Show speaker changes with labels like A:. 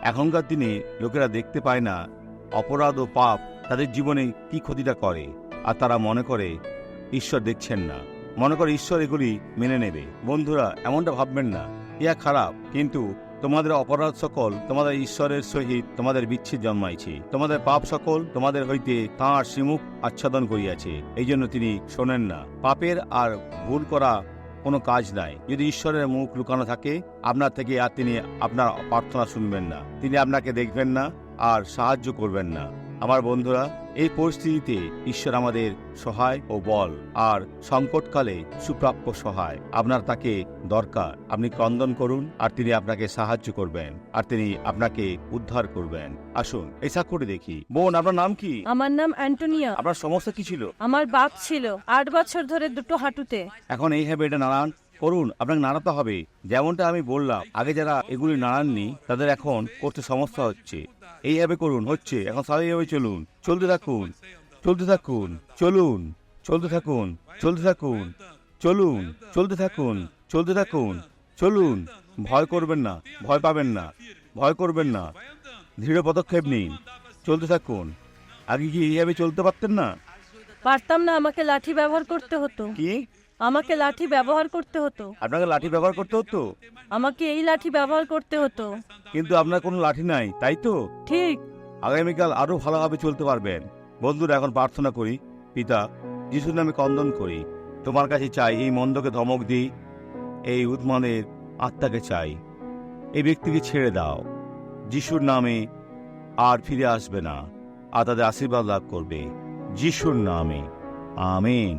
A: এখনকার দিনে লোকেরা দেখতে পায় না অপরাধ ও পাপ তাদের জীবনে কি ক্ষতিটা করে, আর তারা মনে করে ঈশ্বর দেখছেন না, মনে করে ঈশ্বর এগুলি মেনে নেবে। বন্ধুরা, এমনটা ভাববেন না, ইয়া খারাপ, কিন্তু তোমাদের অপরাধ সকল তোমাদের ঈশ্বরের সহিত তোমাদের বিচ্ছেদ জন্মাইছে, তোমাদের পাপ সকল তোমাদের হইতে তাঁর শ্রীমুখ আচ্ছাদন করিয়াছে, এই জন্য তিনি শোনেন না। পাপের আর ভুল করা কোনো কাজ নাই। যদি ঈশ্বরের মুখ লুকানো থাকে আপনার থেকে, আর তিনি আপনার প্রার্থনা শুনবেন না, তিনি আপনাকে দেখবেন না আর সাহায্য করবেন না। আমার বন্ধুরা, এই পরিস্থিতিতে ঈশ্বর আমাদের সহায় ও বল, আর সংকটকালে সুপ্রাপ্য সহায়। আপনার তাকে দরকার। আপনি ক্রন্দন করুন আর তিনি আপনাকে সাহায্য করবেন, আর তিনি আপনাকে উদ্ধার করবেন। আসুন এই সাক্ষ্যটি দেখি। বোন, আপনার নাম কি?
B: আমার নাম অ্যান্টোনিয়া।
A: আপনার সমস্যা কি ছিল?
B: আমার বাত ছিল 8 বছর ধরে দুটো হাঁটুতে।
A: এখন এইভাবে এটা নাড়ান করুন, আপনাকে নাড়াতে হবে। যেমনটা আমি বললাম, আগে যারা এগুলি নাড়াননি তাদের এখন করতে সমস্যা হচ্ছে। এইভাবে করুন, হচ্ছে। এখন স্বাভাবিকভাবে চলুন, চলতে থাকুন, চলতে থাকুন, চলুন, চলতে থাকুন, চলতে থাকুন, চলুন, চলতে থাকুন, চলতে থাকুন, চলুন। ভয় করবেন না, ভয় পাবেন না, ভয় করবেন না, দৃঢ় পদক্ষেপ নিন, চলতে থাকুন। আগে কি এইভাবে চলতে পারতেন না?
B: পারতাম না, আমাকে লাঠি ব্যবহার করতে হতো।
A: কি?
B: আমাকে লাঠি ব্যবহার করতে হতো।
A: আপনাকে লাঠি ব্যবহার করতে হতো?
B: আমাকে এই লাঠি ব্যবহার করতে হতো।
A: কিন্তু আপনার কোনো লাঠি নাই, তাই তো?
B: ঠিক।
A: আগামীকাল আরো ভালোভাবে চলতে পারবেন। বন্ধুরা, এখন প্রার্থনা করি। পিতা, যিশুর নামে ক্রন্দন করি, তোমার কাছে চাই, এই মন্দকে ধমক দিই, এই উদ্মানের আত্মাকে চাই, এই ব্যক্তিকে ছেড়ে দাও। যিশুর নামে আর ফিরে আসবে না, আর তাদের আশীর্বাদ লাভ করবে। যিশুর নামে, আমিন।